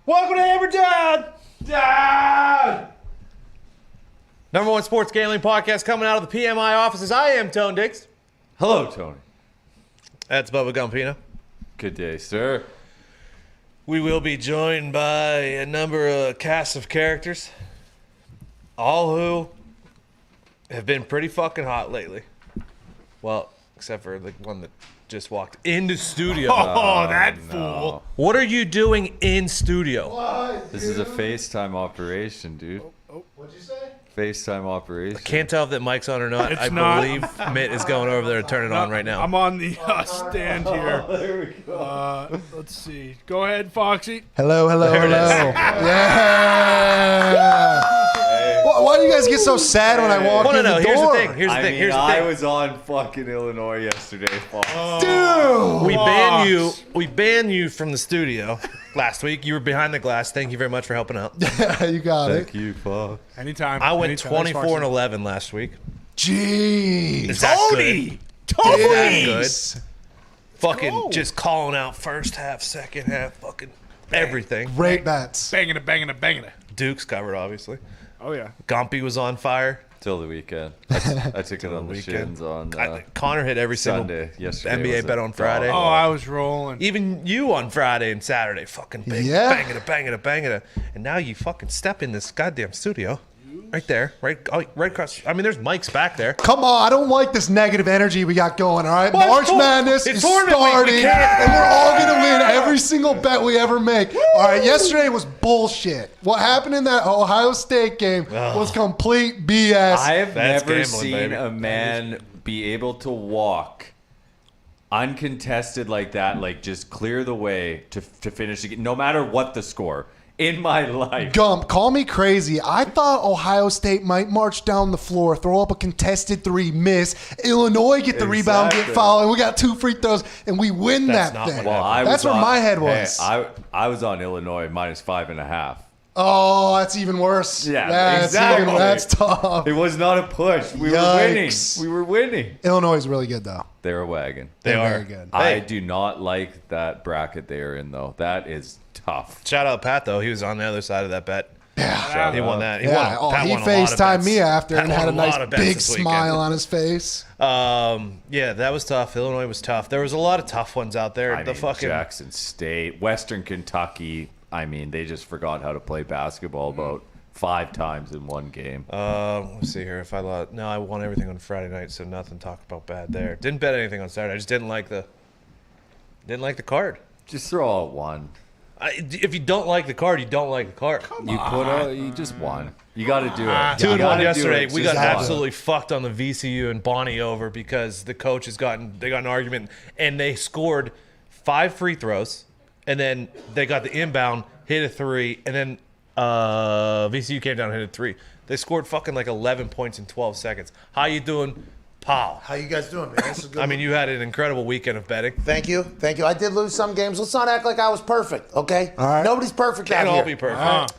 Welcome to Hammer Dahn! Dahn! Number one sports gambling podcast coming out of the PMI offices. I am Tone Diggs. Hello, Tony. That's Bubba Gumpino. Good day, sir. We will be joined by a number of cast of characters, all who have been pretty fucking hot lately. Well, except for the one that just walked into studio. Oh, that fool. What are you doing in studio? What, This is a FaceTime operation, dude. What'd you say? FaceTime operation. Can't tell if that mic's on or not. It's I not. believe Mitt is going over there to turn it on right now. I'm on the stand here. There we go. Let's see. Go ahead, Foxy. Hello. There it is. Yeah. Why do you guys get so sad when I walk Well, in no, the here's the door? thing. Here's the thing. Here's the I thing. was on fucking Illinois yesterday, Fox. Dude. We banned you from the studio last week. You were behind the glass. Thank you very much for helping out. You got Thank it. you, Fox. Anytime. I went Anytime. 24 and 11 last week. Jeez. Is that Tony! good? Is that good? Jeez. Fucking go. just calling out first half, second half, fucking everything. Great bets. Banging it. Duke's covered, obviously. Oh, yeah. Gumpy was on fire. Till the weekend. I took it on the weekend. shins on Connor hit every Sunday. single Yesterday NBA was a bet on Friday. Oh, I was rolling. Even you on Friday and Saturday, fucking banging it. And now you fucking step in this goddamn studio. Right there. Right across. I mean, there's mics back there. Come on, I don't like this negative energy we got going, all right? Well, March it's Madness it's is tournament week. We starting, can't- and we're all going to win every single bet we ever make. All right, yesterday was bullshit. What happened in that Ohio State game was complete BS. I have That's never gambling, seen baby. a man be able to walk uncontested like that, like just clear the way to finish the game, no matter what the score in my life. Gump, call me crazy. I thought Ohio State might march down the floor, throw up a contested three, miss. Illinois get the rebound, get Exactly. fouled, and we got 2 free throws, and we win That's that not thing. what happened. That's where my head was. Hey, I was on Illinois -5.5. Oh, that's even worse. Yeah, that's exactly. That's tough. It was not a push. We Yikes. were winning. Illinois is really good, though. They're a wagon. They They're are. very good. I Hey, do not like that bracket they are in, though. That is tough. shout out Pat, though. He was on the other side of that bet. Shout He won out. that. Yeah, Pat he won a lot of FaceTimed bets. me after Pat and had a won lot nice of bets big this weekend. smile on his face. Yeah, that was tough. Illinois was tough. There was a lot of tough ones out there. I the mean, fucking Jackson State, Western Kentucky. I mean, they just forgot how to play basketball about 5 times in one game. let's see here. If I lost, no, I won everything on Friday night, so nothing to talk about bad there. Didn't bet anything on Saturday. I just didn't like the card. Just throw out one. If you don't like the card, you don't like the card. You just won. You got to do it. 2 You and 1 gotta do yesterday. it. We Just got one. absolutely fucked on the VCU and Bonnie over because the coach got an argument and they scored 5 free throws and then they got the inbound, hit a 3, and then VCU came down and hit a 3. They scored fucking like 11 points in 12 seconds. How you doing, pal? How you guys doing, man? This is good. I mean, you had an incredible weekend of betting. Thank you. I did lose some games. Let's not act like I was perfect, okay? All right. Nobody's perfect Can't out all here. be perfect.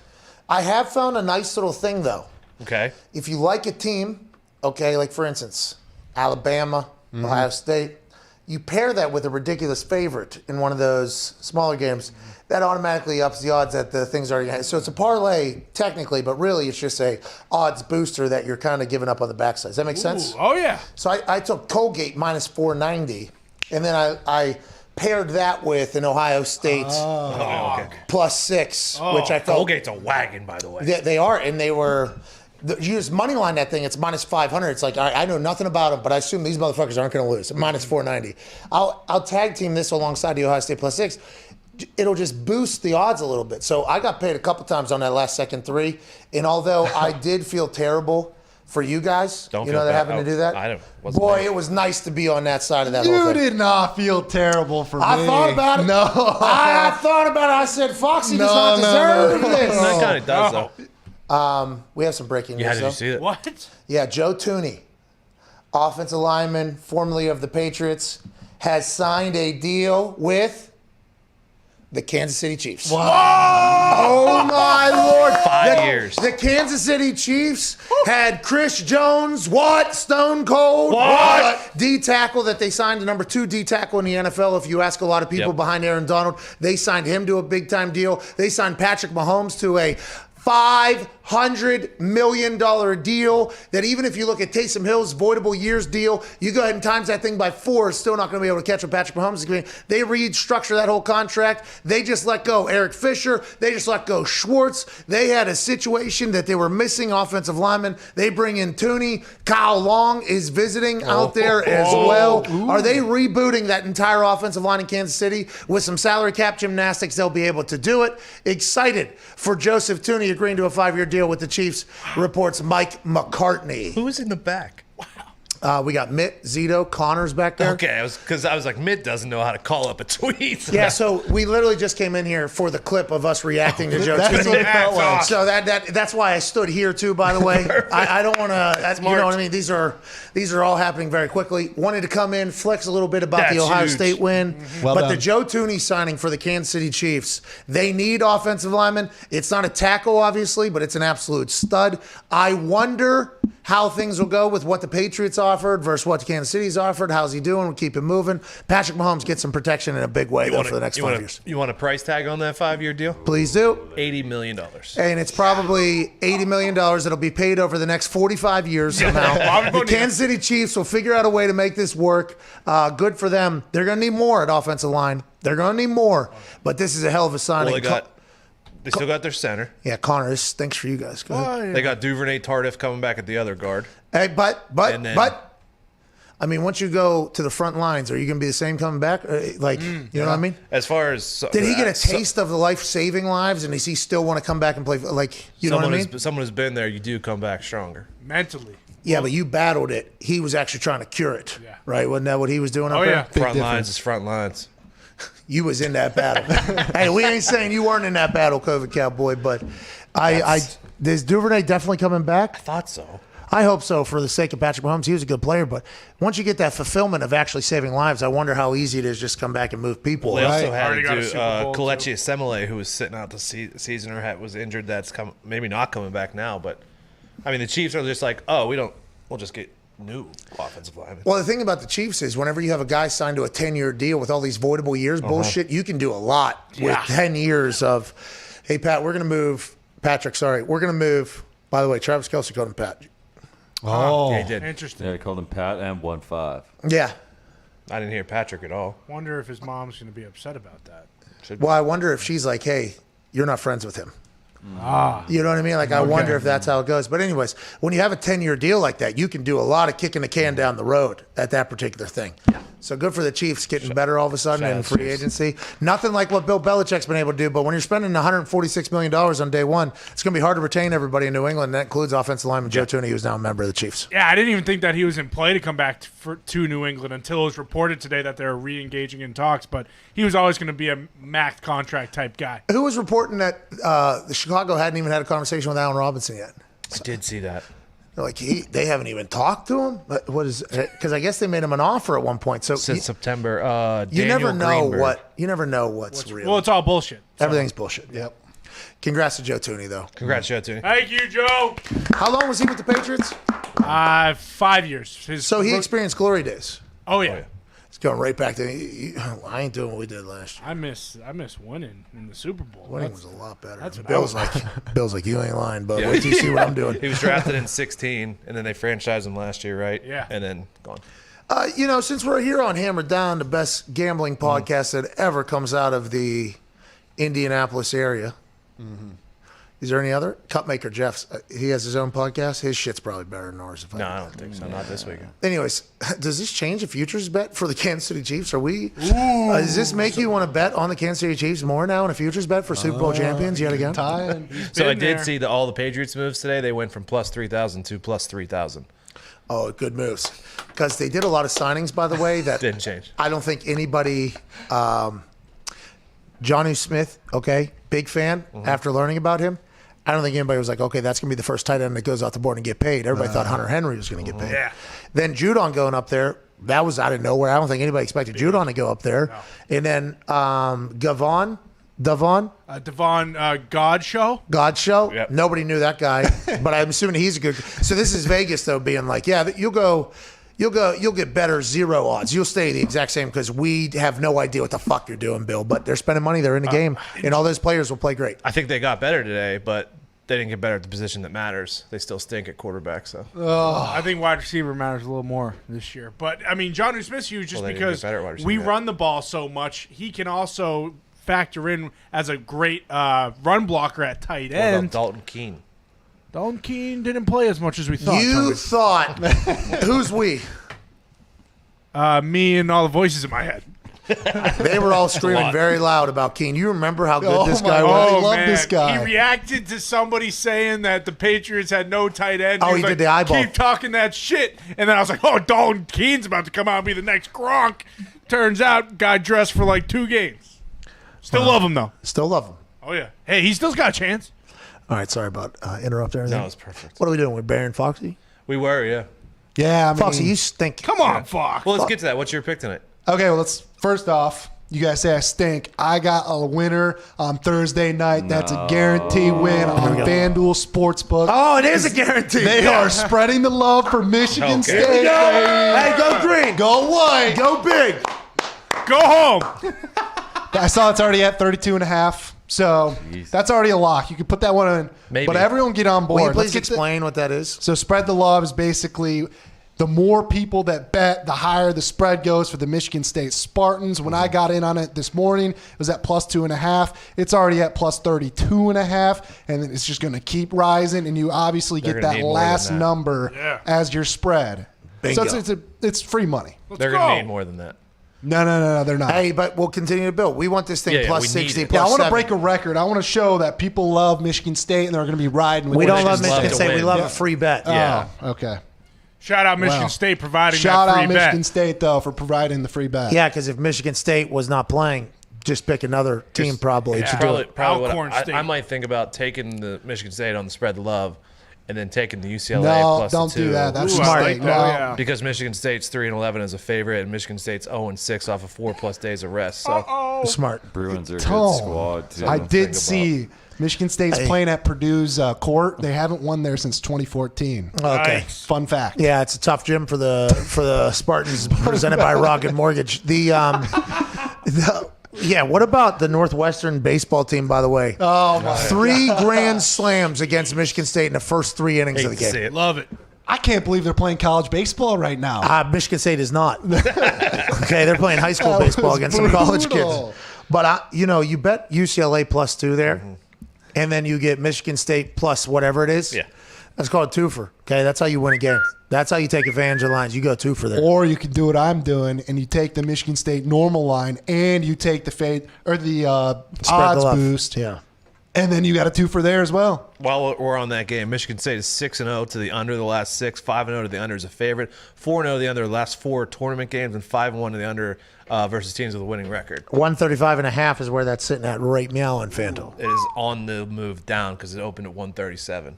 I have found a nice little thing, though. Okay. If you like a team, okay, like for instance, Alabama, Ohio State, you pair that with a ridiculous favorite in one of those smaller games, that automatically ups the odds that the thing's already had. So it's a parlay technically, but really it's just a odds booster that you're kind of giving up on the backside. Does that make sense? Ooh, oh, yeah. So I took Colgate -490, and then I paired that with an Ohio State Okay. +6, which I felt Colgate's a wagon, by the way. they are, and they were. You just money line that thing. It's -500. It's like I know nothing about them, but I assume these motherfuckers aren't going to lose. -490. I'll tag team this alongside the Ohio State +6. It'll just boost the odds a little bit. So I got paid a couple times on that last second 3, and although I did feel terrible for you guys, Don't you feel know, that bad. happened to do that. I don't- wasn't Boy, bad. it was nice to be on that side of that whole You thing. did not feel terrible for me. I thought about it. No. I thought about it. I said, Foxy does No, not no, deserve no. this. That kind of does, though. We have some breaking Yeah, news, did though. you see it? What? Yeah, Joe Tooney, offensive lineman, formerly of the Patriots, has signed a deal with The Kansas City Chiefs. Oh my Lord! 5 years. The Kansas City Chiefs had Chris Jones, Stone Cold, D tackle that they signed the number 2 D tackle in the NFL. If you ask a lot of people behind Aaron Donald, they signed him to a big time deal. They signed Patrick Mahomes to a $500 million deal that even if you look at Taysom Hill's voidable years deal, you go ahead and times that thing by 4, it's still not going to be able to catch what Patrick Mahomes is going to be. They restructure that whole contract. They just let go Eric Fisher. They just let go Schwartz. They had a situation that they were missing offensive linemen. They bring in Tooney. Kyle Long is visiting out there as well. Are they rebooting that entire offensive line in Kansas City with some salary cap gymnastics? They'll be able to do it. Excited for Joseph Tooney agreeing to a 5-year deal with the Chiefs, reports Mike McCartney. Who was in the back? We got Mitt, Zito, Connors back there. Okay, I was like, Mitt doesn't know how to call up a tweet. Yeah, so we literally just came in here for the clip of us reacting to Joe That's what Tooney. it felt like. So that's why I stood here too. By the way, I don't want to. You know what I mean? These are all happening very quickly. Wanted to come in, flex a little bit about the That's Ohio huge. State win, Well but done. the Joe Tooney signing for the Kansas City Chiefs. They need offensive linemen. It's not a tackle, obviously, but it's an absolute stud. I wonder how things will go with what the Patriots offered versus what Kansas City's offered. How's he doing? We'll keep it moving. Patrick Mahomes gets some protection in a big way though, for the next 5 years. You want a price tag on that 5-year deal? Please do. $80 million. And it's probably $80 million that'll be paid over the next 45 years somehow. The Kansas City Chiefs will figure out a way to make this work. Good for them. They're going to need more at offensive line. They're going to need more. But this is a hell of a signing. Well, they still got their center. Yeah, Connor, this stinks for you guys. Go ahead. They got Duvernay Tardif coming back at the other guard. Hey, And then- but, I mean, once you go to the front lines, are you going to be the same coming back? You know what I mean? As far as Did he get a taste of the life-saving lives, and does he still want to come back and play? You know what I mean? Someone who's been there, you do come back stronger. Mentally. Yeah, but you battled it. He was actually trying to cure it, Yeah. right? Wasn't that what he was doing up Oh, there? yeah. Front difference. lines is front lines. You was in that battle. Hey, we ain't saying you weren't in that battle, COVID Cowboy, but is Duvernay definitely coming back? Thought so. I hope so for the sake of Patrick Mahomes. He was a good player, but once you get that fulfillment of actually saving lives, I wonder how easy it is just to come back and move people. They also Right. had Already got a to Super Bowl, Kelechi Asemele, who was sitting out the season or was injured. That's maybe not coming back now. But I mean, the Chiefs are just like, we'll just get new offensive linemen. Well, the thing about the Chiefs is whenever you have a guy signed to a 10-year deal with all these voidable years bullshit, you can do a lot with 10 years of, hey, Pat, we're going to move. Patrick, sorry. We're going to move. By the way, Travis Kelce called him Pat. Oh, Yeah, he did. Interesting. Yeah, I called him Pat and 1-5. Yeah. I didn't hear Patrick at all. Wonder if his mom's going to be upset about that. Well, I wonder if she's like, hey, you're not friends with him. Ah. You know what I mean? Like, I wonder if that's how it goes. But anyways, when you have a 10-year deal like that, you can do a lot of kicking the can down the road at that particular thing. So good for the Chiefs getting better all of a sudden in free agency. Nothing like what Bill Belichick's been able to do, but when you're spending $146 million on day one, it's going to be hard to retain everybody in New England. That includes offensive lineman Joe Tooney, who's now a member of the Chiefs. Yeah, I didn't even think that he was in play to come back to New England until it was reported today that they're re-engaging in talks, but he was always going to be a max contract type guy. Who was reporting that the Chicago hadn't even had a conversation with Allen Robinson yet? I did see that. They're like, they haven't even talked to him? What is? Because I guess they made him an offer at one point. So Since September, you never Daniel know Greenberg. you never know what's real. Well, it's all bullshit. Everything's bullshit. Yep. Congrats to Joe Tooney, though. Congrats, Joe Tooney. Thank you, Joe. How long was he with the Patriots? 5 years. So he experienced glory days. Oh yeah. It's going right back to. I ain't doing what we did last year. I miss winning in the Super Bowl. Winning was a lot better. that's what Bill's I Bill's like, you ain't lying, but Yeah. wait till you see what I'm doing. He was drafted in 16, and then they franchised him last year, right? Yeah. And then gone. Since we're here on Hammer Dahn, the best gambling podcast that ever comes out of the Indianapolis area. Is there any other? Cupmaker Jeff's. He has his own podcast. His shit's probably better than ours. No, I don't think so. Not this weekend. Anyways, does this change the futures bet for the Kansas City Chiefs? Are we? Does this make you want to bet on the Kansas City Chiefs more now in a futures bet for Super Bowl champions yet again? Time. So I been did there. see all the Patriots moves today. They went from plus 3,000 to plus 3,000. Oh, good moves. Because they did a lot of signings, by the way, that Didn't change. I don't think anybody. Johnny Smith, okay, big fan. After learning about him, I don't think anybody was like, okay, that's going to be the first tight end that goes off the board and get paid. Everybody thought Hunter Henry was going to get paid. Yeah. Then Judon going up there, that was out of nowhere. I don't think anybody expected Judon to go up there. And then Gavon, Devon Godshow. Godshow. Yep. Nobody knew that guy, but I'm assuming he's a good. So this is Vegas though, being like, yeah, you'll get better 0 odds. You'll stay the exact same because we have no idea what the fuck you're doing, Bill. But they're spending money. They're in the game, and all those players will play great. I think they got better today, but they didn't get better at the position that matters. They still stink at quarterback. So I think wide receiver matters a little more this year. But, I mean, Jonnu Smith's huge just Well, they didn't because get better at wide receiver we yet. run the ball so much. He can also factor in as a great run blocker at tight what about end. Dalton Keene? Dalton Keene didn't play as much as we thought. You Tony. thought who's we? Me and all the voices in my head. They were all screaming lot. very loud about Keene. You remember how good Oh this my guy God. was? I love this guy. He reacted to somebody saying that the Patriots had no tight end. Oh, was he did like, the eyeball. Keep talking that shit. And then I was like, oh, Dalton Keene's about to come out and be the next Gronk. Turns out, guy dressed for like 2 games. Still love him, though. Still love him. Oh, yeah. Hey, he still's got a chance. All right, sorry about interrupting everything. No, it's perfect. What are we doing? We're Barry and Foxy? We were, yeah. Yeah, I mean, Foxy, you stink. Come on, Fox. Well, let's get to that. What's your pick tonight? Okay, well, let's first off, you guys say I stink. I got a winner on Thursday night. That's a guarantee win on FanDuel Sportsbook. Oh, it is a guarantee. They are spreading the love for Michigan Okay. State. Here we Hey, go green. Go white. Go big. Go home. I saw it's already at 32.5. So that's already a lock. You can put that one in. Maybe. But everyone get on board. Will you Let's please get to- explain what that is? So spread the love is basically the more people that bet, the higher the spread goes for the Michigan State Spartans. When I got in on it this morning, it was at plus 2.5. It's already at plus 32.5, and then it's just going to keep rising. And you obviously They're get gonna that need more than last that. number Yeah. as your spread. Bingo. So it's free money. They're go. going to need more than that. No, they're not. Hey, but we'll continue to build. We want this thing Yeah, plus we need 60, it. plus Yeah, I want to 70. break a record. I want to show that people love Michigan State and they're going to be riding with We don't love Michigan's Michigan love to State. We win. love Yeah. a free bet. Yeah. Oh, okay. Shout out Michigan Wow. State providing Shout that free out bet. Michigan State, though, for providing the free bet. Yeah, because if Michigan State was not playing, just pick another team probably yeah. to do Probably, it. probably Alcorn what State. I might think about taking the Michigan State on the spread the love, and then taking the UCLA No, plus don't the 2. do that. That's Ooh, a I mistake. like that. No. Yeah. Because Michigan State's 3-11 as a favorite, and Michigan State's 0-6 off of 4+ days of rest. So Smart. Bruins are a Tone. good squad, too. I think did about. see Michigan State's Hey. playing at Purdue's court. They haven't won there since 2014. Okay. Nice. Fun fact. Yeah, it's a tough gym for the Spartans presented by Rocket Mortgage. Yeah, what about the Northwestern baseball team, by the way? Oh, my. 3 grand slams against Michigan State in the first 3 innings hate of the to see game. it. Love it. I can't believe they're playing college baseball right now. Michigan State is not. Okay, they're playing high school That baseball was against some college brutal. kids. But, you bet UCLA plus 2 there, and then you get Michigan State plus whatever it is. Yeah. That's called a twofer. Okay, that's how you win a game. That's how you take advantage of the lines. You go 2 for there. Or you can do what I'm doing, and you take the Michigan State normal line, and you take the fade or the Spread odds the love. boost, Yeah. and then you got a 2 for there as well. while we're on that game, Michigan State is 6-0 to the under the last 6, 5-0 to the under as a favorite, 4-0 to the under the last 4 tournament games, and 5-1 to the under versus teams with a winning record. 135.5 is where that's sitting at right now on FanDuel. It is on the move down because it opened at 137.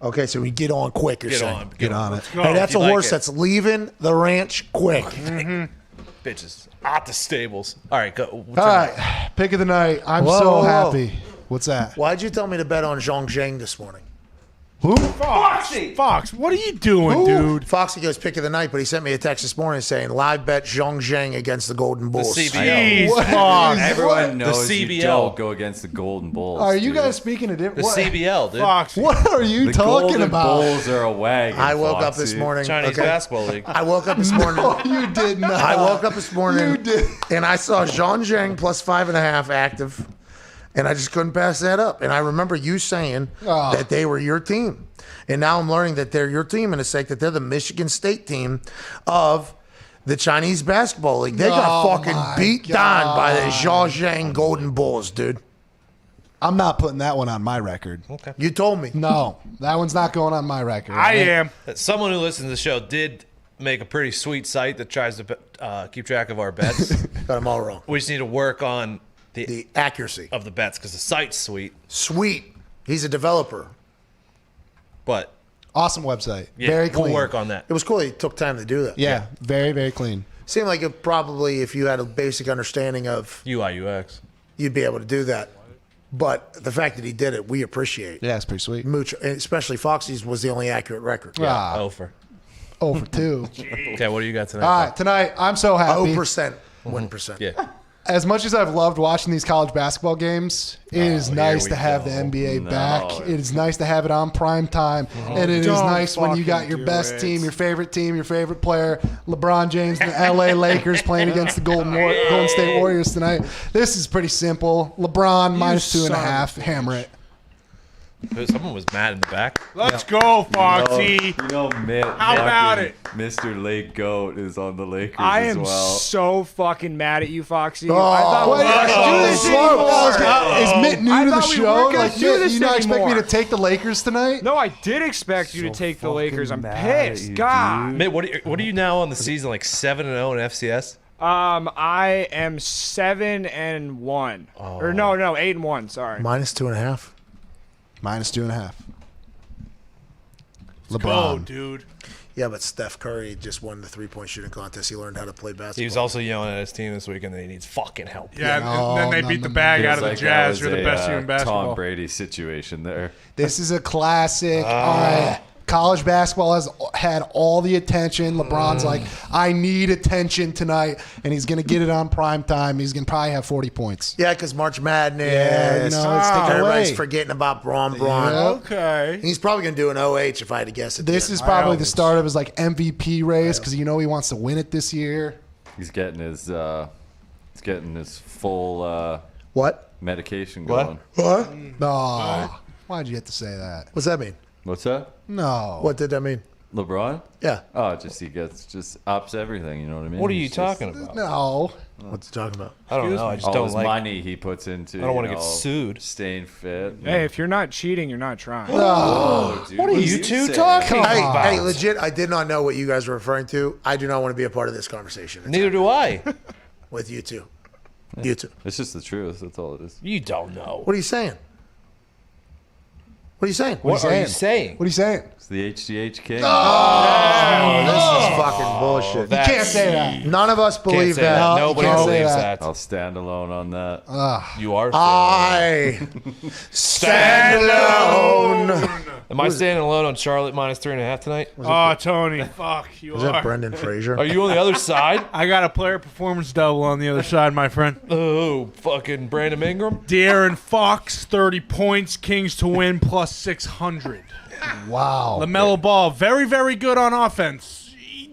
Okay, so we get on quick. You're Get saying. on, Get on it. Hey, that's If a you like horse it. that's leaving the ranch quick. Bitches at the stables. All right, go. All right, pick of the night. I'm Whoa, so whoa, whoa. happy. What's that? Why'd you tell me to bet on Zhang Zheng this morning? Who? Fox, what are you doing, dude? Foxy goes pick of the night, but he sent me a text this morning saying live bet Zhang Zheng against the Golden Bulls. CBL. Jeez, Fox. Everyone knows you CBL. don't go against the Golden Bulls. Are you dude. guys speaking a different? The What, CBL, dude. Fox. what are you The talking Golden about? Bulls are a wagon. I woke up Foxy. this morning. Chinese okay? basketball league. I woke up this morning. No, you did not. I woke up this morning You did. and I saw Zhang Zheng plus 5.5 active, and I just couldn't pass that up. And I remember you saying Oh. that they were your team, and now I'm learning that they're your team in the sake that they're the Michigan State team of the Chinese basketball league. They got Oh, fucking my beat down by the God. Zhang Zheng Golden Bulls, dude. I'm not putting that one on my record. You told me. No, that one's not going on my record. I am. Someone who listens to the show did make a pretty sweet site that tries to keep track of our bets. Got them all wrong. We just need to work on The accuracy. of the bets because the site's sweet, Sweet. He's a developer. but Awesome website. yeah, Very clean. we'll work on that. It was cool. He took time to do that. Yeah, very, very clean. Seemed like it probably, if you had a basic understanding of UI UX. you'd be able to do that. But the fact that he did it, we appreciate. Yeah, it's pretty sweet. Mucho, especially Foxy's was the only accurate record. Ah, Over. 0 for 2. Okay, what do you got tonight? All right, tonight I'm so happy. 0%, 1%. Yeah. As much as I've loved watching these college basketball games, it is nice to have the NBA back. It is nice to have it on prime time. And it is nice when you got your best team, your favorite player, LeBron James and the LA Lakers playing against the Golden State Warriors tonight. This is pretty simple. LeBron minus 2.5. Hammer it. Someone was mad in the back. Let's go, Foxy. Mitt. How about it? Mr. Lake Goat is on the Lakers I as am well. so fucking mad at you, Foxy. Oh, I thought we weren't do this anymore. Is Mitt new I to the thought we show? weren't gonna Like, do Mitt, this you not expect me anymore. to take the Lakers tonight? No, I did expect you to take the Lakers. I'm pissed. God. Mitt, what are you now on the season? Like 7-0 in FCS? I am 7-1. Or no, 8-1. Sorry. Minus 2.5. Minus 2.5. Go, LeBron. dude. Yeah, but Steph Curry just won the 3-point shooting contest. He learned how to play basketball. He was also yelling at his team this weekend that he needs fucking help. Yeah, No, and then they no, beat no, the bag no. out of the Feels like Jazz. that You're was the best team in basketball. Tom Brady situation there. This is a classic. All right. College basketball has had all the attention. LeBron's like, I need attention tonight, and he's going to get it on prime time. He's going to probably have 40 points. Yeah, because March Madness. Yeah, it's taken Everybody's away. forgetting about Braun. Yeah. Okay. He's probably going to do an OH if I had to guess. This is probably the start of his like MVP race because you know he wants to win it this year. He's getting his full What? medication What? going. What? No. Why'd you have to say that? What's that mean? What's that? No. What did that mean? LeBron? Yeah. Oh, he ups everything. You know what I mean? What are you He's talking about? No. What's he talking about? I don't know. I just all don't his like. money he puts into. I don't wanna get sued. Staying fit. Hey, if you're not cheating, you're not trying. Oh, dude, What are you two talking Hey, about? hey, legit, I did not know what you guys were referring to. I do not want to be a part of this conversation. Neither do I. With you two. You two. It's just the truth. That's all it is. You don't know. What are you saying? What are you saying? What are you saying? What are you saying? It's the HGH king. Oh, this is fucking bullshit. That's- Can't say that. None of us Can't believe say that. that. No, Nobody can't say believes that. that. I'll stand alone on that. You are. I stand alone. Am I standing alone on Charlotte minus 3.5 tonight? Oh, Tony. Fuck. You Is are. that Brendan Fraser? Are you on the other side? I got a player performance double on the other side, my friend. Oh, fucking Brandon Ingram. De'Aaron Fox, 30 points. Kings to win plus 600. Wow. LaMelo Ball, very, very good on offense. He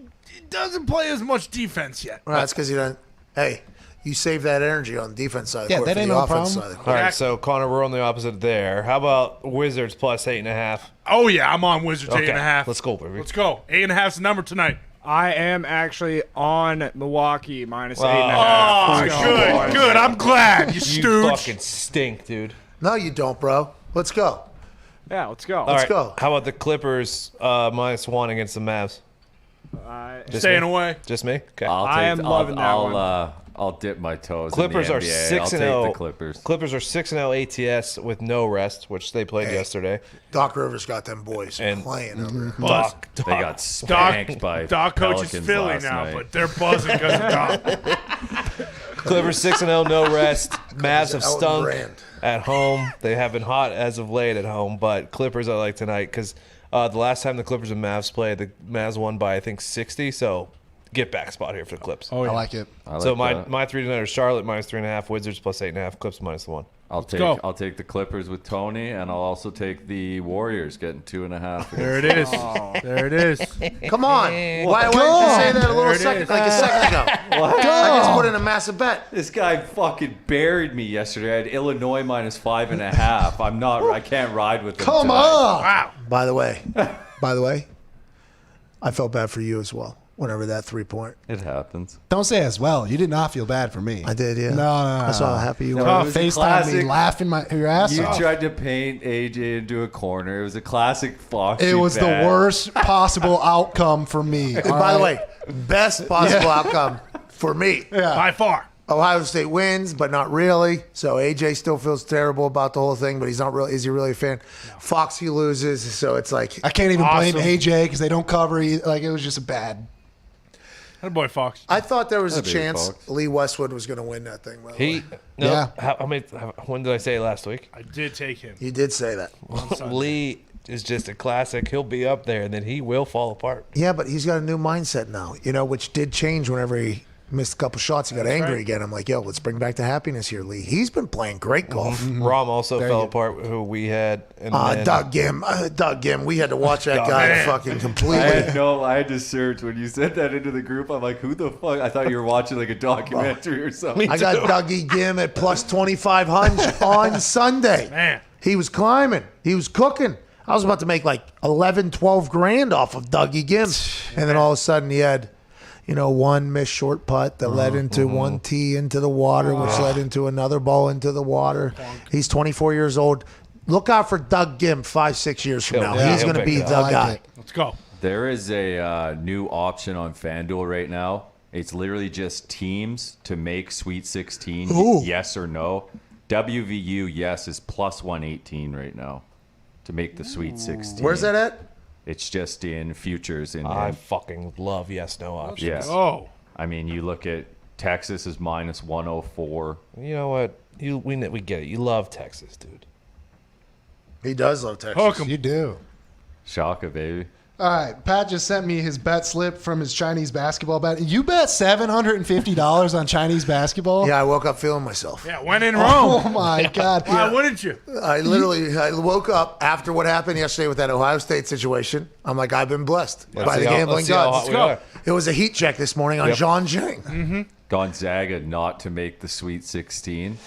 doesn't play as much defense yet. Well, that's because you don't. Hey, you save that energy on the defense side of the Yeah, court that for ain't the no offense problem. side of the All court. right, so Connor, we're on the opposite there. How about Wizards plus 8.5? Oh, yeah, I'm on Wizards Okay, 8.5. let's go, baby. Let's go. 8.5's the number tonight. I am actually on Milwaukee minus Oh, 8.5. Let's go, Good, boys. good. I'm glad. You You stooge. fucking stink, dude. No, you don't, bro. Let's go. Yeah, let's go. All right, go. how about the Clippers minus 1 against the Mavs? Just Staying me? away. Just me? Okay. I am loving that one. I'll dip my toes. Clippers in are the NBA. 6 I'll and take 0. the Clippers. Clippers are 6-0 ATS with no rest, which they played yesterday. Doc Rivers got them boys And- playing over there. Doc, They got spanked by Doc coaches Pelicans Philly last now, night. but they're buzzing because of Doc. Clippers 6-0, no rest. Mavs have Elton stunk Brand. at home. They have been hot as of late at home, but Clippers I like tonight because the last time the Clippers and Mavs played, the Mavs won by I think 60. So get back spot here for the Clips. I like it. I like So my that. my 3 tonight are Charlotte minus 3.5, Wizards plus 8.5, Clips minus 1. I'll go. take the Clippers with Tony, and I'll also take the Warriors getting 2.5. There it is. There it is. Come on. Why didn't you say that a little second ago? I just put in a massive bet. This guy fucking buried me yesterday. I had Illinois minus 5.5. I can't ride with them. Come tonight. on. Wow. By the way, I felt bad for you as well. Whenever that 3-point. It happens. Don't say as well. You did not feel bad for me. I did, yeah. No. I saw how happy you No, were. it was a FaceTime me classic. laughing your ass You off. tried to paint AJ into a corner. It was a classic Fox. It was the worst possible outcome for me. And by the way, best possible outcome for me. By far. Ohio State wins, but not really. So AJ still feels terrible about the whole thing, but he's not really. Is he really a fan? No. Foxy loses, so it's like I can't even Awesome. blame AJ because they don't cover. Like it was just a bad. That boy Fox. I thought there was a That'd be chance Fox. Lee Westwood was going to win that thing. By the way. When did I say last week? I did take him. You did say that. Lee is just a classic. He'll be up there, and then he will fall apart. Yeah, but he's got a new mindset now, which did change whenever he missed a couple shots. He got angry again. I'm like, yo, let's bring back the happiness here, Lee. He's been playing great golf. Rom also fell apart, who we had. And then, Doug Gim. We had to watch that guy fucking completely. I had to search when you sent that into the group. I'm like, who the fuck? I thought you were watching like a documentary or something. I got Dougie Gim at plus 2,500 on Sunday. Man. He was climbing. He was cooking. I was about to make like 11, 12 grand off of Dougie Gim. And then all of a sudden he had, one missed short putt that led into one tee into the water, which led into another ball into the water. He's 24 years old. Look out for Doug Gim 5-6 years from now. He's going to be the guy. Let's go. There is a new option on FanDuel right now. It's literally just teams to make Sweet 16, yes or no. WVU, yes, is plus 118 right now to make the Sweet 16. Where's that at? It's just in futures. I fucking love yes/no options. Yeah. Oh. I mean, you look at Texas is minus 104. You know what? We get it. You love Texas, dude. He does love Texas. Hook 'em. You do. Shaka, baby. All right, Pat just sent me his bet slip from his Chinese basketball bet. You bet $750 on Chinese basketball? Yeah, I woke up feeling myself. Yeah, when in Rome. Oh, my God. Why wouldn't you? I woke up after what happened yesterday with that Ohio State situation. I'm like, I've been blessed by the gambling gods. Let's go. It was a heat check this morning on John Jang. Gonzaga not to make the Sweet 16,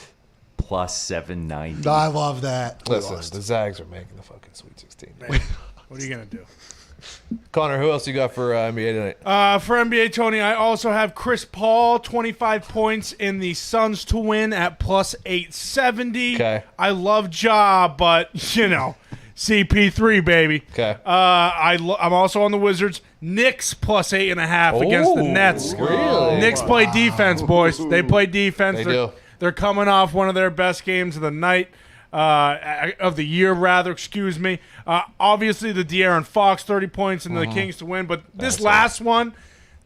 plus 790. I love that. Listen, the Zags are making the fucking Sweet 16. Man, what are you going to do? Connor, who else you got for NBA tonight? For NBA, Tony, I also have Chris Paul, 25 points in the Suns to win at plus 870. Okay. I love Ja, but, CP3, baby. Okay. I'm also on the Wizards. Knicks plus 8.5 against the Nets. Really? Knicks play defense, boys. They play defense. They do. They're coming off one of their best games of the night. Of the year, rather, excuse me. Obviously, the De'Aaron Fox 30 points and the Kings to win. But this last one,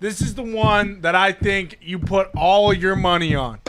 this is the one that I think you put all of your money on.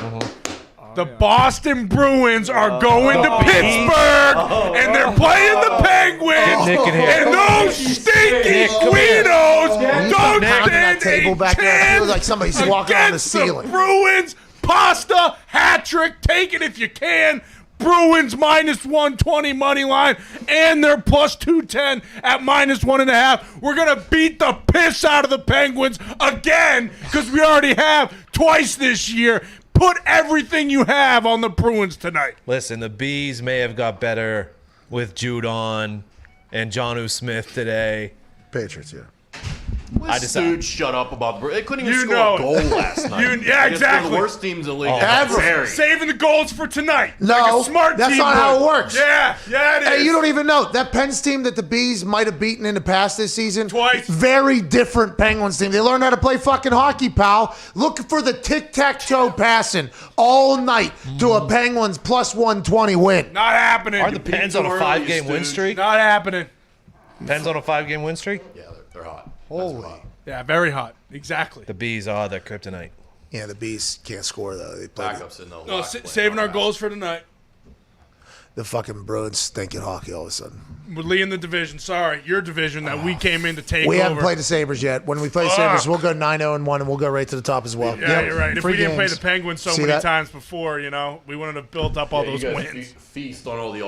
The Boston Bruins are going to Pittsburgh, and they're playing the Penguins. Nick in here. And those stinky Guidos don't Pounding that stand table a back there. It feels chance like somebody's walking on the against ceiling. The Bruins. Pasta, hat trick, take it if you can. Bruins minus 120 money line, and they're plus 210 at minus 1.5. We're going to beat the piss out of the Penguins again because we already have twice this year. Put everything you have on the Bruins tonight. Listen, the Bees may have got better with Judon and Jonnu Smith today. Patriots, yeah. Dude, shut up about the. They couldn't even You score know a goal last night. yeah, Against one of exactly. the worst teams in the league. Ever. Saving the goals for tonight. No, like a smart that's team not how would. it works. Yeah, it is. Hey, you don't even know. That Pens team that the Bees might have beaten in the past this season. Twice. Very different Penguins team. They learned how to play fucking hockey, pal. Look for the tic-tac-toe passing all night to a Penguins plus 120 win. Not happening. Are the Pens on a 5-game win streak? Not happening. Pens on a 5-game win streak? Yeah, they're hot. Holy. Yeah, very hot. Exactly. The Bees are the kryptonite. Yeah, the Bees can't score, though. They play Backups in the No, saving our goals for tonight. the fucking Bruins stinking hockey all of a sudden. With Lee in the division. Sorry, your division that we came in to take We over. haven't played the Sabres yet. When we play the Sabres, we'll go 9-0-1, and we'll go right to the top as well. Yeah, you're right. If Free we didn't play games. the Penguins so See many that? times before, we wouldn't have built up all those you guys wins. feast on all the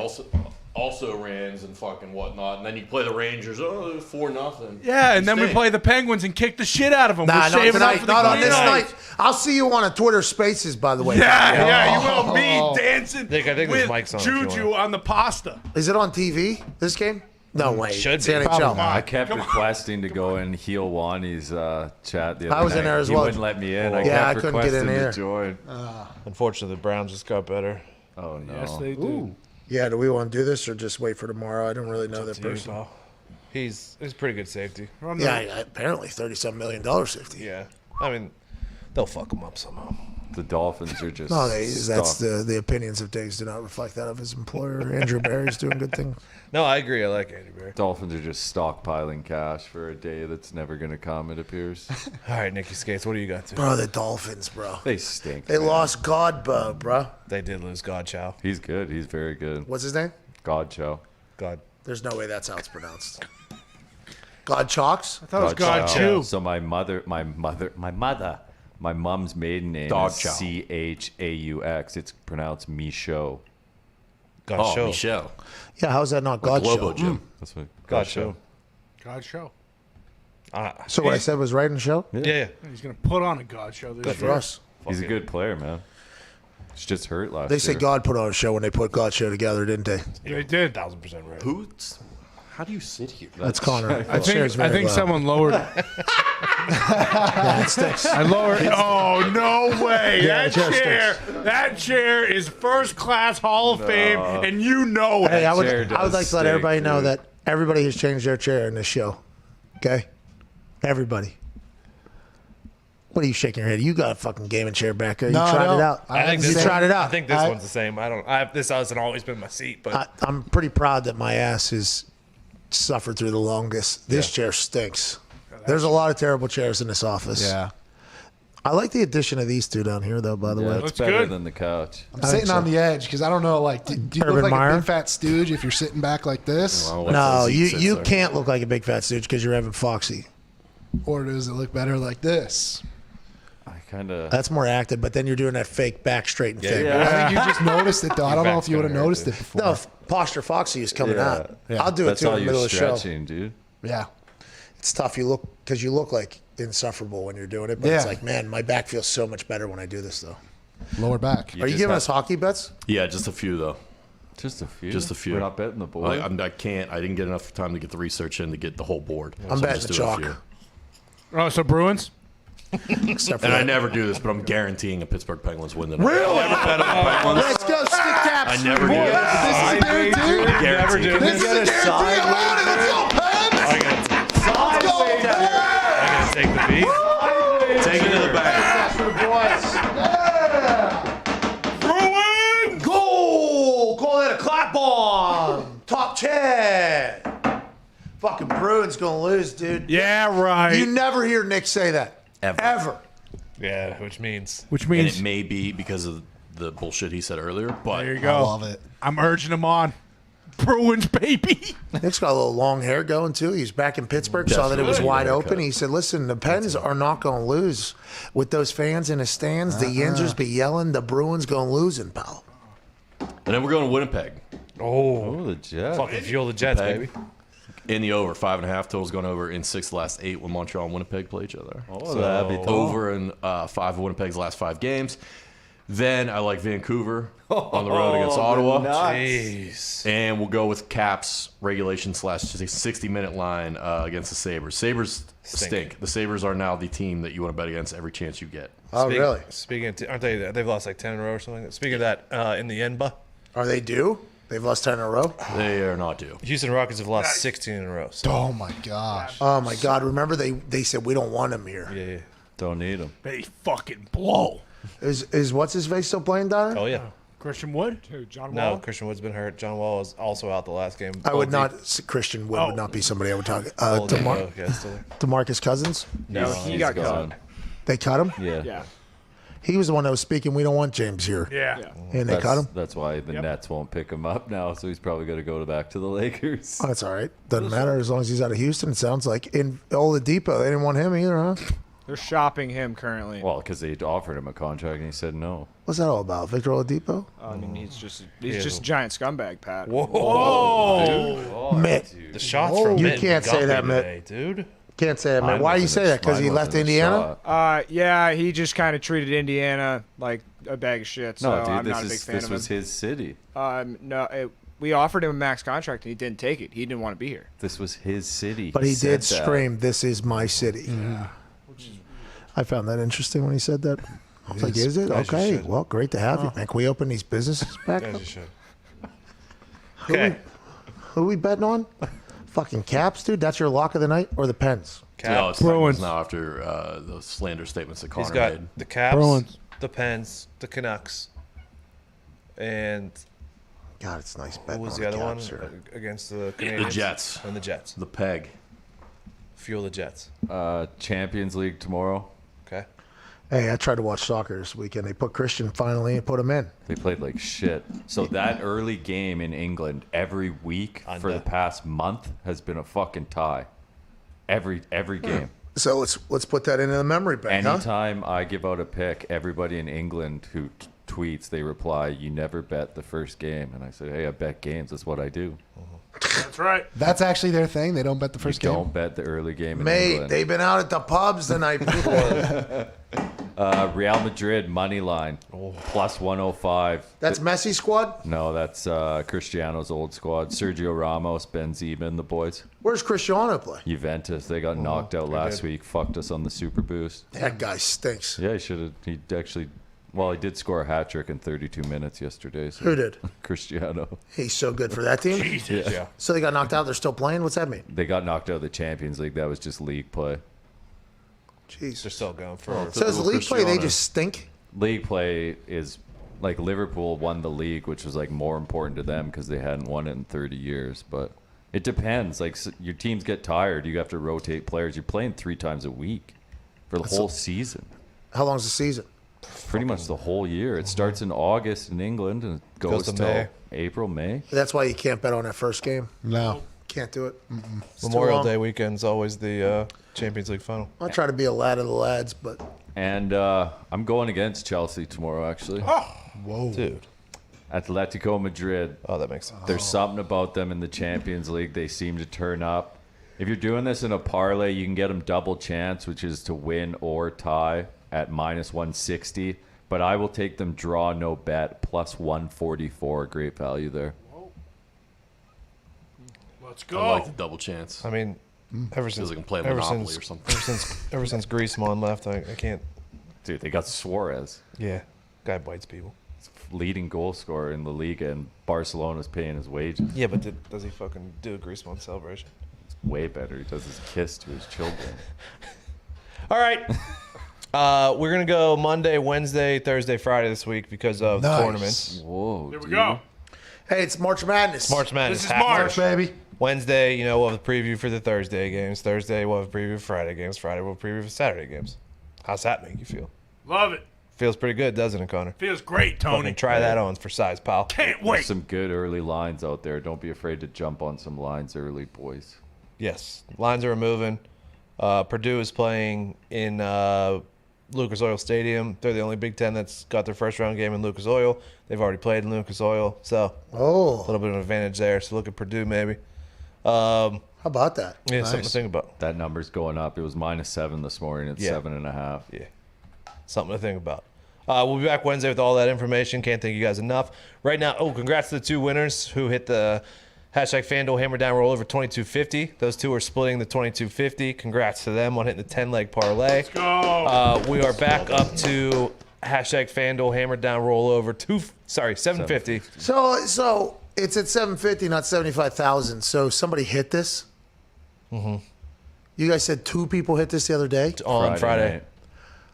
also rans and fucking whatnot, and then you play the Rangers. 4-0. Yeah, and then we stink. play the Penguins and kick the shit out of them. Nah, We're not saving up tonight. for the Not on this Guidos. night. I'll see you on a Twitter Spaces, by the way. Yeah, you will be dancing Nick, I think there's with mics on if you Juju on the pasta. Is it on TV, this game? No way. Should It's be. NHL. Probably I kept requesting to go and heal Wani's chat the other I was in night. there as he well. wouldn't let me in. I Yeah, I kept couldn't get in requesting there. to join. Unfortunately, the Browns just got better. Oh, no. Yes, they do. Yeah, do we want to do this or just wait for tomorrow? I don't really know that To you, person. pal. He's pretty good safety. Yeah, apparently $37 million safety. Yeah. I mean, they'll fuck him up somehow. The Dolphins are just No, that's stuck. the opinions of Diggs do not reflect that of his employer. Andrew Barry's doing good things. No, I agree. I like Andy Bear. Dolphins are just stockpiling cash for a day that's never going to come, it appears. All right, Nikki Skates, what do you got to? Bro, the Dolphins, bro. They stink. They man. lost Godbo, bro. They did lose God Chow. He's good. He's very good. What's his name? God Chow. God. There's no way that's how it's pronounced. God Chalks? I thought it was God Chow. Chew. So my mom's maiden name Dog is Chow. Chaux. It's pronounced Michaud. God Oh, Show. Michelle. Yeah, how's that not God Globo Show? Jim. That's what God Show. God show. So what I said was right in the show? Yeah. He's gonna put on a God show this Good for year. us. He's a good player, man. He's just hurt last They year. say God put on a show when they put God Show together, didn't they? They did. 1,000% right. How do you sit here? That's Connor. I think someone lowered it. Yeah, it sticks. I lowered. Oh no way! Yeah, that the chair that chair is first class Hall of Fame, and you know it. Hey, I chair would does like to let stink, everybody know dude. that everybody has changed their chair in this show. Okay? Everybody. What are you shaking your head? You got a fucking gaming chair back there. You No, I tried it don't. out. I think you this tried it out. I think this I- one's the same. This hasn't always been my seat, but I'm pretty proud that my ass has suffered through the longest. This chair stinks. There's a lot of terrible chairs in this office. Yeah. I like the addition of these two down here, though, by the Yeah, way. it's Looks better good. than the couch. I'm sitting on the edge because I don't know, like, do you Urban look like Meyer? a big fat stooge if you're sitting back like this? No, you can't look like a big fat stooge because you're Evan Foxy. Or does it look better like this? I kind of. That's more active, but then you're doing that fake back straighten thing. yeah. I think you just noticed it, though. I don't know back's if you would have gonna hurt, noticed dude. it before. No, posture Foxy is coming Yeah. out. I'll do it That's too in all the you're middle of the show. stretching, dude. Yeah. It's tough. You look because you look like insufferable when you're doing it, but it's Yeah. like, man, my back feels so much better when I do this, though. Lower back. Are you just giving have- us hockey bets? Yeah, just a few though. Just a few. Just a few. We're not betting the board. I can't. I didn't get enough time to get the research in to get the whole board. I'm So betting just the doing a chalk. few. Oh, so Bruins? Except for And I that. never do this, but I'm guaranteeing a Pittsburgh Penguins win tonight. Really? Penguins. Let's go, stick taps. I never do this. This is their dude. never do This this. is their dude. Let's go, Pens. Let's go, Pens. I gotta take the beat. Take it to the bank. That's for the boys. Bruins! Goal! Call that a clap on. Top 10. Fucking Bruins gonna lose, dude. Yeah, right. You never hear Nick say that. Ever. Yeah, which means Which And means it may be because of the bullshit he said earlier, but there you I go. love it. I'm urging him on. Bruins, baby. Nick's got a little long hair going too. He's back in Pittsburgh, saw that it was Definitely. wide Haircut. open. He said, listen, the Pens are not going to lose. With those fans in the stands, the Yinzers be yelling, the Bruins going to lose, pal. and then we're going to Winnipeg oh, the Jets. fucking fuel the Jets, Peg. baby. in the over 5.5. Total's going over in 6 of the last 8 when Montreal and Winnipeg play each other. Oh, that'd be tough. Over in 5 of Winnipeg's last 5 games. Then I like Vancouver on the road against Ottawa. Jeez. And we'll go with Caps regulation / 60-minute line against the Sabres. Sabres stink. The Sabres are now the team that you want to bet against every chance you get. Oh, really? Speaking of, aren't they? They've lost like 10 in a row or something. Speaking of that, in the Enba, Are they due? They've lost 10 in a row? They are not due. Houston Rockets have lost 16 in a row. So, Oh my gosh. Oh, my God. Remember they said, we don't want him here. yeah. Don't need them. They fucking blow. Is what's-his-face still playing, Donna? Oh yeah. Christian Wood? Who, John No, Wall? Christian Wood's been hurt. John Wall is also out the last game. I would Both not. Christian Wood would not be somebody I would talk. Old yeah, still there. DeMarcus Cousins? No, he got cut. They cut him? Yeah. Yeah. He was the one that was speaking, we don't want James here. Yeah. And they cut him? That's why the Nets won't pick him up now, so he's probably going to go back to the Lakers. Oh, that's all right. Doesn't matter as long as he's out of Houston. It sounds like in Oladipo, they didn't want him either, huh? They're shopping him currently. Well, because they offered him a contract and he said no. What's that all about? Victor Oladipo? I mean, he's just a giant scumbag, Pat. Whoa. Mitt. The shots from You Mitt can't say Guthrie that, Mitt. today, dude. Can't say that, man. Mine Why do you wasn't say a- that? Because mine he left wasn't a Indiana? shot. Yeah, he just kind of treated Indiana like a bag of shit. So No, dude, I'm not a big this fan of was him. his city. We offered him a max contract and he didn't take it. He didn't want to be here. This was his city. But he said did that. scream, "This is my city." I found that interesting when he said that. I was like, is it? As you Okay. should. Well, great to have you, man. Can we open these businesses back As up? you should. Who Okay. Who we betting on? Fucking Caps, dude. That's your lock of the night, or the Pens? No, Cap. it's Bruins. Penguins now after those slander statements that He's Connor got made. the Caps, Bruins. the Pens, the Canucks, and God, it's nice what betting was on the other one Caps here. against the Canadiens? Jets. And the Jets. The peg. Fuel the Jets. Champions League tomorrow. Okay. Hey, I tried to watch soccer this weekend. They put Christian finally and put him in. They played like shit. So that early game in England every week for the past month has been a fucking tie. Every game. So let's put that into the memory bank, huh? Anytime I give out a pick, everybody in England who tweets, they reply, "You never bet the first game." And I say, "Hey, I bet games. That's what I do." That's right. That's actually their thing. They don't bet the first game. Don't bet the early game in Mate, England. they've been out at the pubs the night before. Real Madrid money line plus 105. That's Messi squad? No, that's Cristiano's old squad. Sergio Ramos, Benzema, and the boys. Where's Cristiano play? Juventus. They got knocked out last week. Fucked us on the Super Boost. That guy stinks. Yeah, he should have. He actually. Well, he did score a hat trick in 32 minutes yesterday. So. Who did? Cristiano. He's so good for that team. Yeah. So they got knocked out. They're still playing. What's that mean? They got knocked out of the Champions League. That was just league play. Jeez. They're still going for So as the league play, they just stink. League play is like Liverpool won the league, which was like more important to them because they hadn't won it in 30 years. But it depends. Like your teams get tired. You have to rotate players. You're playing 3 times a week for the whole season. How long's the season? Pretty much the whole year. It starts in August in England and it goes to till May. April, May. That's why you can't bet on that first game. No. Can't do it. It's too Memorial long. Day weekend's always the Champions League final. I try to be a lad of the lads, but And I'm going against Chelsea tomorrow, actually. Whoa. Dude. Atletico Madrid. Oh, that makes sense. There's something about them in the Champions League. They seem to turn up. If you're doing this in a parlay, you can get them double chance, which is to win or tie at minus 160. But I will take them draw, no bet, plus 144. Great value there. Let's go. I like the double chance. I mean, ever since like I'm playing ever Monopoly since, or something. Ever since Griezmann left, I can't. Dude, they got Suarez, Yeah, guy bites people. leading goal scorer in the league, and Barcelona's paying his wages. Yeah, but does he fucking do a Griezmann celebration? Way better. He does his kiss to his children. All right. We're gonna go Monday, Wednesday, Thursday, Friday this week because of Nice. the tournaments. Whoa, Here we dude. go. hey, it's March Madness. March Madness. This is half March. Baby. Wednesday, we'll have a preview for the Thursday games. Thursday, we'll have a preview for Friday games. Friday, we'll have a preview for Saturday games. How's that make you feel? Love it. Feels pretty good, doesn't it, Connor? Feels great, Tony. Fucking try that on for size, pal. Can't There's wait. some good early lines out there. Don't be afraid to jump on some lines early, boys. Yes, lines are moving. Purdue is playing in Lucas Oil Stadium. They're the only Big Ten that's got their first round game in Lucas Oil. They've already played in Lucas Oil, so a Oh, little bit of an advantage there. So look at Purdue maybe. how about that? Yeah, something to think about. That number's going up. It was -7 this morning. It's Yeah. 7.5. Yeah, something to think about. We'll be back Wednesday with all that information. Can't thank you guys enough. Right now, congrats to the 2 winners who hit the hashtag FanDuel Hammer Dahn roll over 2250. Those 2 are splitting the 2250. Congrats to them on hitting the 10-leg parlay. Go. We are back up to hashtag FanDuel Hammer Dahn roll over 750. So it's at 750, not 75,000. So somebody hit this. Mm-hmm. You guys said 2 people hit this the other day. On Friday. night.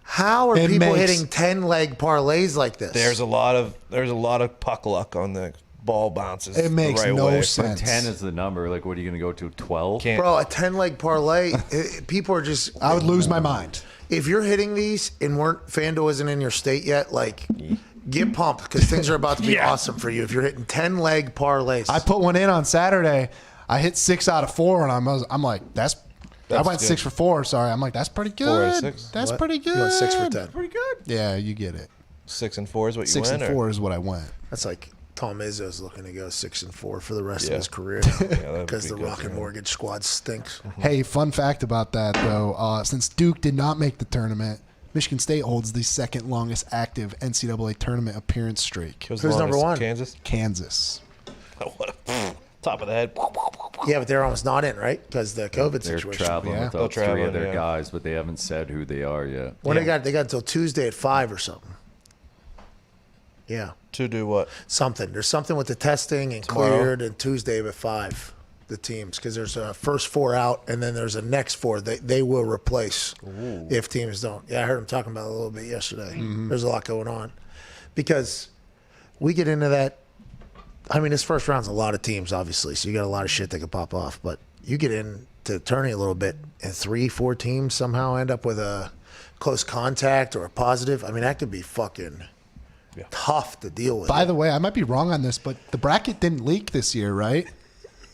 How are It people makes- hitting 10-leg parlays like this? There's a lot of puck luck on the ball bounces. It makes the right no way. sense. 10 is the number. Like, what are you going to go to? 12? Can't. Bro, a 10-leg parlay, people are just. I would lose my mind. If you're hitting these and FanDuel isn't in your state yet, like, get pumped because things are about to be awesome for you if you're hitting 10-leg parlays. I put one in on Saturday. I hit 6 out of 4, and I'm like, I went good. 4 for 4. Sorry, I'm like, that's pretty good. 4 out of 6. That's What? pretty good. You went 6 for 10. Pretty good. Yeah, you get it. 6 and 4 is what you 6 went. and or- 4 is what I went. That's like Tom Izzo's looking to go 6 and 4 for the rest Yeah. of his career that'd because be the good Rocket for him. Mortgage squad stinks. Hey, fun fact about that though, since Duke did not make the tournament, Michigan State holds the second longest active NCAA tournament appearance streak. Who's Who's number longest? one? Kansas. Kansas. What top of the head. Yeah, but they're almost not in, right? Because the COVID They're situation. traveling Yeah. without They're 3 of traveling, their yeah. guys, but they haven't said who they are yet. When they got until Tuesday at 5 or something. Yeah, To do what? something. There's something with the testing and Tomorrow? cleared, and Tuesday at 5. the teams, because there's a first 4 out, and then there's a next 4 they will replace if teams don't. Yeah, I heard him talking about it a little bit yesterday. There's a lot going on because we get into that. I mean, this first round's a lot of teams, obviously, so you got a lot of shit that could pop off. But you get into the tourney a little bit, and 3-4 teams somehow end up with a close contact or a positive. I mean, that could be fucking tough to deal with. By the way, I might be wrong on this, but the bracket didn't leak this year, right?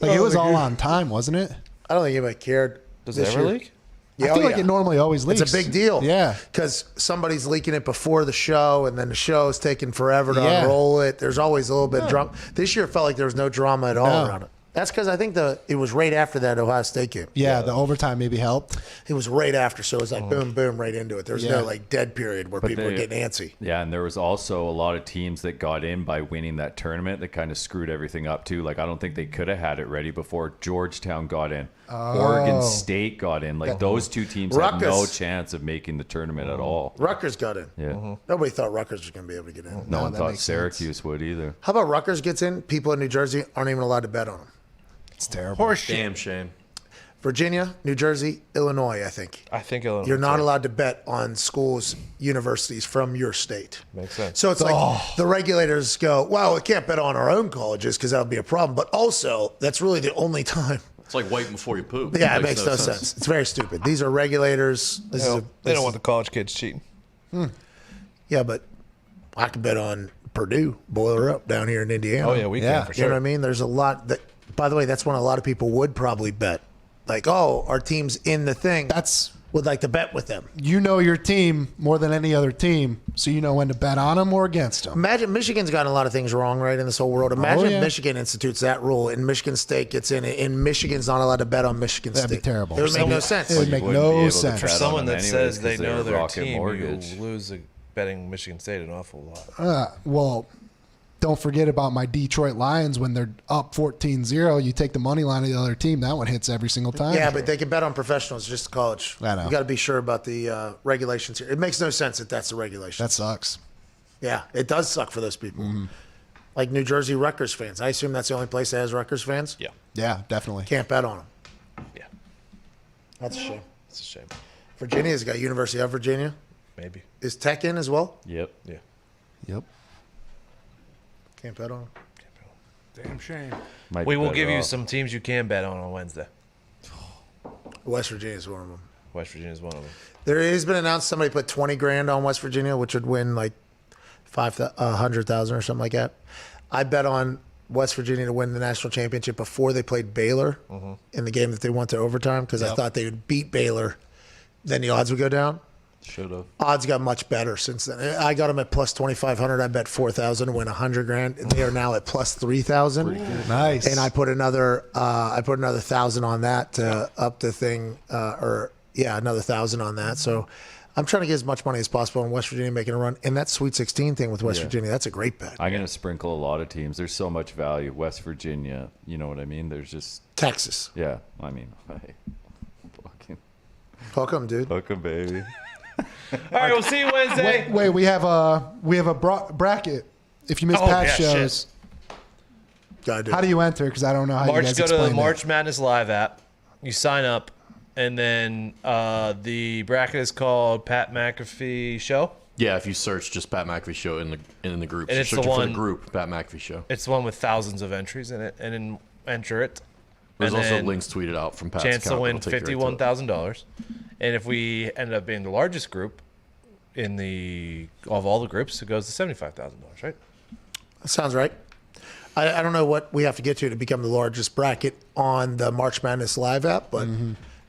Like, it was all on time, wasn't it? I don't think anybody cared. Does it ever leak? Yeah, I feel like it normally always leaks. It's a big deal. Yeah. Because somebody's leaking it before the show, and then the show's taking forever to Yeah. unroll it. There's always a little bit of drama. This year it felt like there was no drama at all No. around it. That's because I think it was right after that Ohio State game. Yeah, the overtime maybe helped. It was right after, so it was like boom, boom, right into it. There was Yeah. no like dead period where people were getting antsy. Yeah, and there was also a lot of teams that got in by winning that tournament that kind of screwed everything up too. Like, I don't think they could have had it ready before Georgetown got in. Oregon State got in. Like, those two teams had no Rutgers. chance of making the tournament at all. Rutgers got in. Yeah. Nobody thought Rutgers was going to be able to get in. No one that thought makes Syracuse would either. How about Rutgers gets in? People in New Jersey aren't even allowed to bet on them. It's terrible. Horseshit. Damn shame. Virginia, New Jersey, Illinois, I think. I think Illinois. You're not allowed to bet on schools, universities from your state. Makes sense. So it's like the regulators go, well, we can't bet on our own colleges because that would be a problem. But also, that's really the only time. It's like waiting before you poop. Yeah, it makes no sense. It's very stupid. These are regulators. This is They don't want the college kids cheating. Yeah, but I can bet on Purdue, boiler up down here in Indiana. Oh yeah, we Yeah. can for You know what I sure. mean? There's a lot that, by the way, that's when a lot of people would probably bet. Like, oh, our team's in the thing. That's Would like to bet with them. you know your team more than any other team, so you know when to bet on them or against them. Imagine Michigan's gotten a lot of things wrong, right, in this whole world. Imagine yeah. if Michigan institutes that rule and Michigan State gets in it, and Michigan's not allowed to bet on Michigan That'd be State. terrible. It would make no sense. It would make wouldn't be no able to sense. For bet on someone them that anyways says they 'cause they know were their Rocket team, Mortgage. you lose betting Michigan State an awful lot. Well, don't forget about my Detroit Lions when they're up 14-0. You take the money line of the other team. That one hits every single time. Yeah, but they can bet on professionals, just college. I know. You got to be sure about the regulations here. It makes no sense that that's the regulation. That sucks. Yeah, it does suck for those people. Like New Jersey Rutgers fans. I assume that's the only place that has Rutgers fans. Yeah, Yeah, definitely. Can't bet on them. yeah, That's a shame. it's a shame. Virginia's got University of Virginia. Maybe. Is Tech in as well? Yep. Yeah. Yep. Can't bet on them. Damn shame. Might We be will better give you off. some teams you can bet on Wednesday. West Virginia is one of them. West Virginia is one of them. There has been announced somebody put 20 grand on West Virginia, which would win like 100,000 or something like that. I bet on West Virginia to win the national championship before they played Baylor in the game that they went to overtime because I thought they would beat Baylor. Then the odds would go down. Should have. Odds got much better since then. I got them at plus 2,500. I bet 4,000 to win 100 grand. And they are now at plus 3,000. Nice. And I put another 1,000 on that to up the thing, another 1,000 on that. So I'm trying to get as much money as possible in West Virginia making a run. And that Sweet 16 thing with West Virginia, that's a great bet. I'm going to sprinkle a lot of teams. There's so much value. West Virginia, you know what I mean? There's just, Texas. yeah, I mean, fucking Welcome, dude. hook 'em, baby. All right, we'll see you Wednesday. Wait, we have a bracket. If you miss Oh, past yeah, shows, Gotta do how it. do you enter? Because I don't know how you March, guys go to the explain March Madness Live app. You sign up, and then the bracket is called Pat McAfee Show. Yeah, if you search just Pat McAfee Show in the group, And so it's the searching for one- the group Pat McAfee Show. It's the one with thousands of entries in it, and then enter it. There's and also then links tweeted out from Pat's chance to account win that'll take you right to it. $51,000. And if we end up being the largest group of all the groups, it goes to $75,000, right? That sounds right. I don't know what we have to get to become the largest bracket on the March Madness Live app, but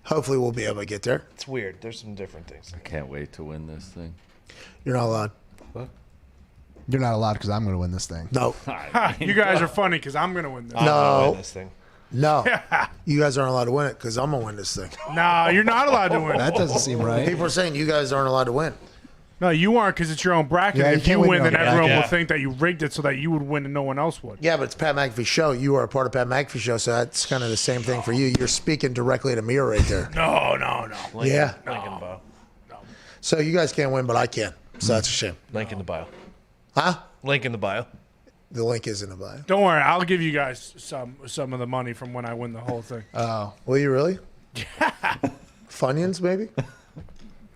hopefully we'll be able to get there. It's weird. There's some different things. Can't wait to win this thing. You're not allowed. You're not allowed because I'm going to win this thing. No. You guys are funny because I'm gonna win this. I'm gonna No. win this thing. No. You guys aren't allowed to win it because I'm going to win this thing. Nah, you're not allowed to win. That doesn't seem right. People are saying you guys aren't allowed to win. No, you aren't because it's your own bracket. Yeah, you if you can't win win, your then own everyone bracket. will think that you rigged it so that you would win and no one else would. Yeah, but it's Pat McAfee Show. You are a part of Pat McAfee Show, so that's kind of the same thing for you. You're speaking directly to me right there. No. Yeah. Link in the bio. So you guys can't win, but I can. So that's a shame. Link in the bio. Huh? Link in the bio. The link is in the bio. Don't worry, I'll give you guys some of the money from when I win the whole thing. Oh, will you really? Funyuns, maybe.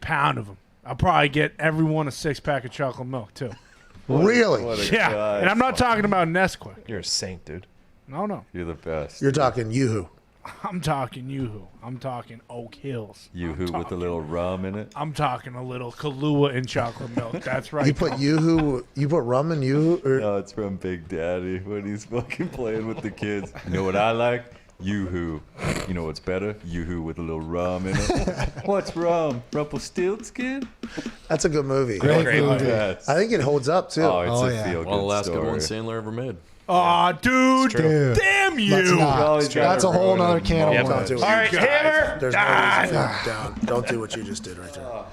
Pound of them. I'll probably get everyone a 6-pack of chocolate milk too. Really? Yeah, guy. and I'm not talking about Nesquik. You're a saint, dude. No. You're the best. You're talking Yoo-hoo. I'm talking Yoo-hoo. I'm talking Oak Hills. Yoo-hoo with a little rum in it. I'm talking a little Kahlua in chocolate milk. That's right. You put Yoo-hoo. You put rum in Yoo-hoo. Or, No, it's from Big Daddy when he's fucking playing with the kids. You know what I like? Yoo-hoo. You know what's better? Yoo-hoo with a little rum in it. What's rum? Rumpelstiltskin? that's a good movie. Great movie. Yes. I think it holds up too. Oh, it's Oh, a yeah. feel-good One of the last story. good ones Sandler ever made. Aw, dude. Dude. Damn Let's you. not. always gotta That's a whole ruin nother it. can Yep. of Don't worms. do it. All right, Hammer. There's no reason to down. Don't do what you just did right there.